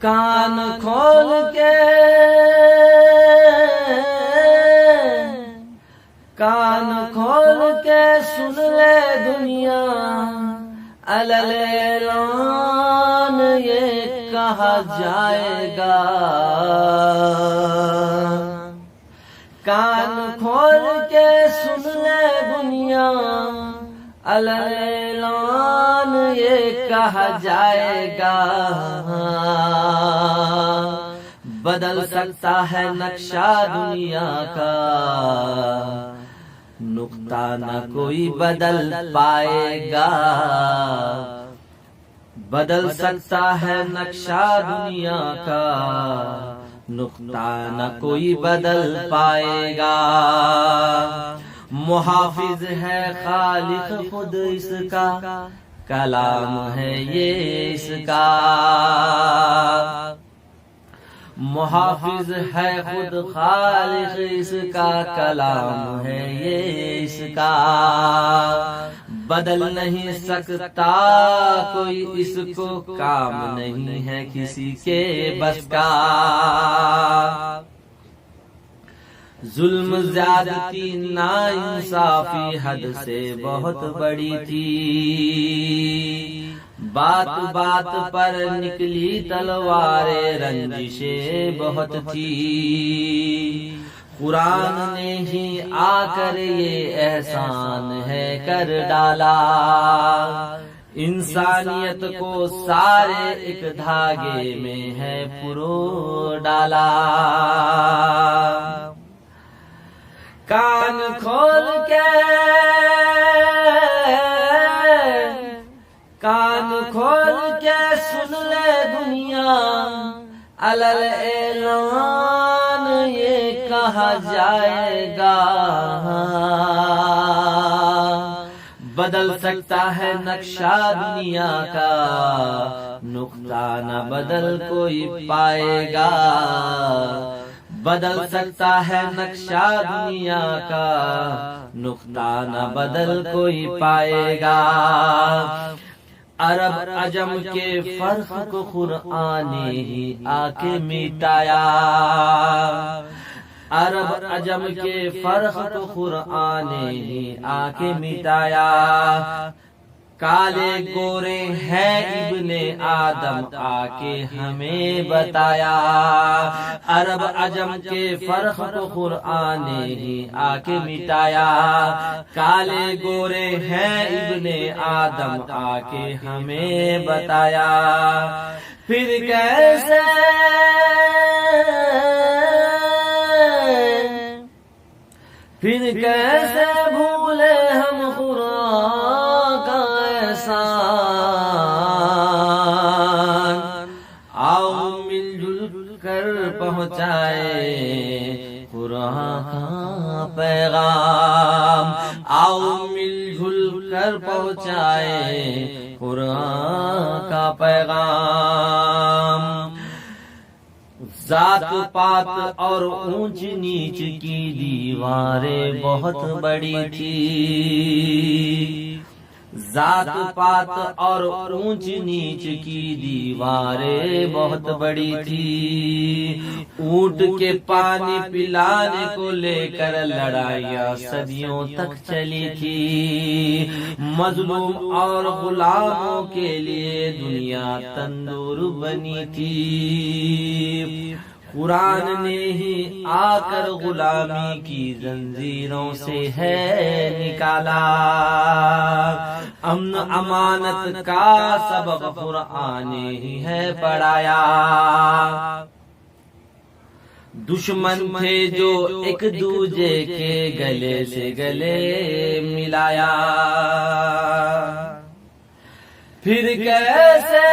کان کھول کے کان کھول کے سن لے دنیا اعلان یہ کہا جائے گا کان کھول کے سن لے دنیا اعلان یہ کہا جائے گا بدل سکتا ہے نقشہ دنیا کا نقطہ نہ کوئی بدل پائے گا بدل سکتا ہے نقشہ دنیا کا نقطہ نہ کوئی بدل پائے گا محافظ ہے خالق خود اس کا کلام ہے یہ اس کا محافظ ہے خود خالق اس کا کلام ہے یہ اس کا بدل نہیں سکتا کوئی اس کو کام نہیں ہے کسی کے بس کا ظلم زیادتی ناانصافی حد سے بہت بڑی تھی بات بات پر نکلی تلوار رنجشیں بہت تھی قرآن نے ہی آ کر یہ احسان ہے کر ڈالا انسانیت کو سارے ایک دھاگے میں ہے پرو ڈالا کان کھول کے کان کھول کے سن لے دنیا اعلان یہ کہا جائے گا بدل سکتا ہے نقشہ دنیا کا نقطہ نہ بدل کوئی پائے گا بدل سکتا ہے نقشہ دنیا کا نقطہ نہ بدل کوئی پائے گا عرب عجم کے فرق کو قرآن ہی آ کے مٹایا عرب عجم کے فرق کو قرآن ہی آ کے مٹایا کالے گورے ہیں ابن آدم آ کے ہمیں بتایا عرب عجم کے فرق کو قرآن ہی آ کے مٹایا کالے گورے ہیں ابن آدم آ کے ہمیں بتایا پھر کیسے بھولے ہم قرآن کا احسان آؤ مل جل کر پہنچائے قرآن کا پیغام آؤ مل جل کر پہنچائے قرآن کا پیغام ذات پات اور اونچ نیچ کی دیواریں بہت بڑی تھی ذات پات اور اونچ نیچ کی دیواریں بہت بڑی تھی اونٹ کے پانی پلانے کو لے کر لڑائیاں صدیوں تک چلی تھی مظلوم اور غلاموں کے لیے دنیا تندور بنی تھی قرآن نے ہی آ کر غلامی کی زنجیروں سے ہے نکالا امن امانت کا سبب قرآن ہی ہے پڑھایا دشمن تھے جو ایک دوجے کے گلے سے گلے ملایا پھر کیسے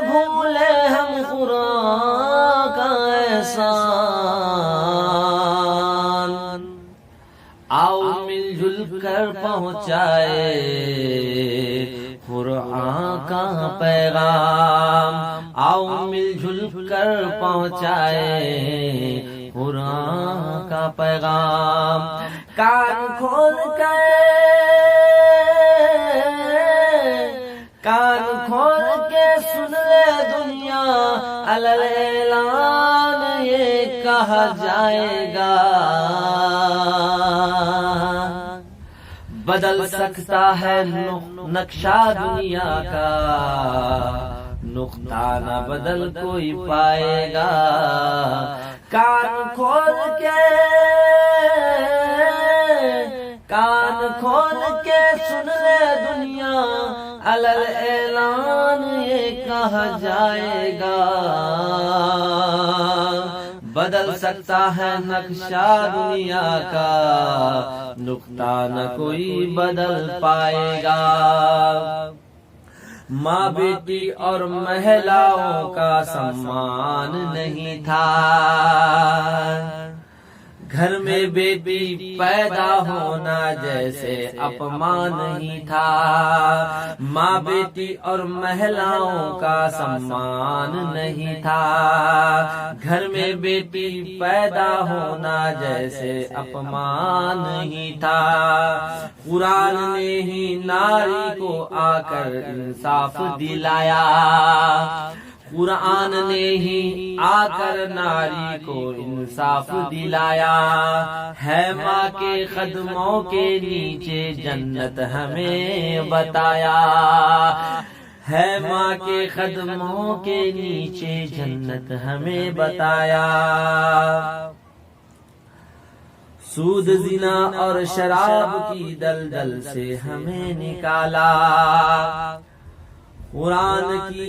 بھولے ہم قرآن کا احسان آؤ مل جل کر پہنچائے قرآن کا پیغام آؤ مل جل کر پہنچائے قرآن کا پیغام کان کھول کر کے سن لے دنیا علل اعلان یہ کہا جائے گا، بدل سکتا ہے نقشہ دنیا کا، نقطہ نہ بدل کوئی پائے گا۔ کان کھول کے سن لے دنیا علل اعلان یہ کہا جائے گا، بدل سکتا ہے نقشہ دنیا کا، نقطہ نہ کوئی بدل پائے گا۔ ماں بیٹی اور مہلاؤں کا سمان نہیں تھا، گھر میں بیٹی پیدا ہونا جیسے اپمان نہیں تھا، ماں بیٹی اور مہلاؤں کا سمان نہیں تھا، گھر میں بیٹی پیدا ہونا جیسے اپمان نہیں تھا۔ قرآن نے ہی ناری کو آ کر انصاف دلایا، قرآن نے ہی آ کر ناری کو انصاف دلایا، ہے ماں کے قدموں کے نیچے جنت ہمیں بتایا، ہے ماں کے قدموں کے نیچے جنت ہمیں بتایا۔ سود زنا اور شراب کی دلدل سے ہمیں نکالا، قرآن کی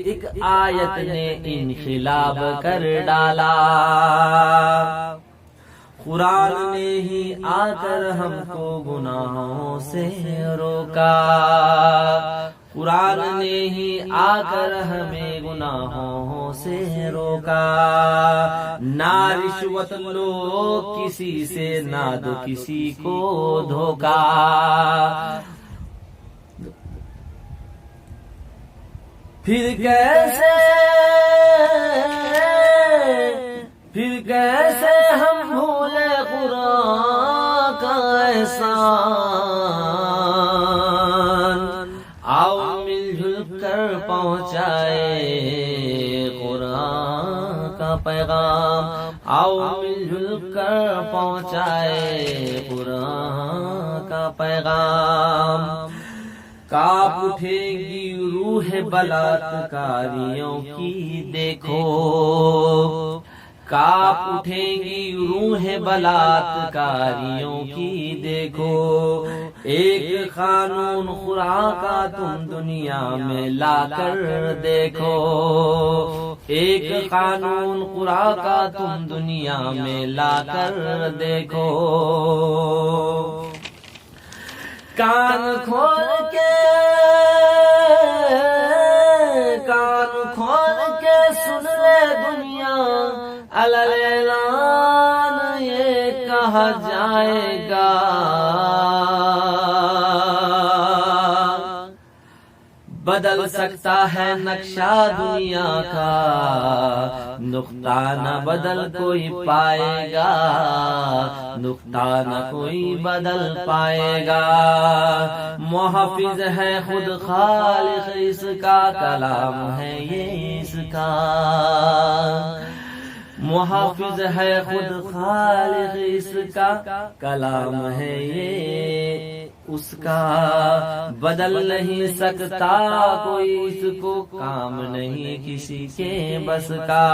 ایک آیت نے انقلاب کر ڈالا، قرآن نے ہی آ کر ہم کو گناہوں سے روکا، قرآن نے ہی آ کر ہمیں گناہوں سے روکا۔ نہ رشوت لو کسی سے، نہ دو کسی کو دھوکا، پھر کیسے ہم بھولے قرآن کا احسان، آؤ مل جل کر پہنچائے قرآن کا پیغام، آؤ مل جل کر پہنچائے قرآن کا پیغام۔ کاپ اٹھے گی روح بلاتکاریوں کی دیکھو، کاپ اٹھیں گی روح بلاتکاریوں کی دیکھو، ایک قانون خدا کا تم دنیا میں لا کر دیکھو، ایک قانون خدا کا تم دنیا میں لا کر دیکھو۔ کان کھول کے سن لے دنیا علل اعلان یہ کہا جائے گا، بدل سکتا ہے نقشہ دنیا کا، نقطہ نہ بدل کوئی پائے گا، نقطہ نہ کوئی بدل پائے گا۔ محافظ ہے خود خالق اس کا، کلام ہے یہ اس کا، محافظ ہے خود خالق اس کا، کلام ہے یہ اس کا، بدل نہیں سکتا کوئی اس کو، کام نہیں کسی کے بس کا۔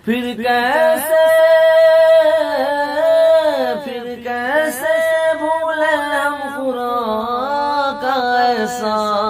پھر کیسے بھولے ہم قرآن کا احسان،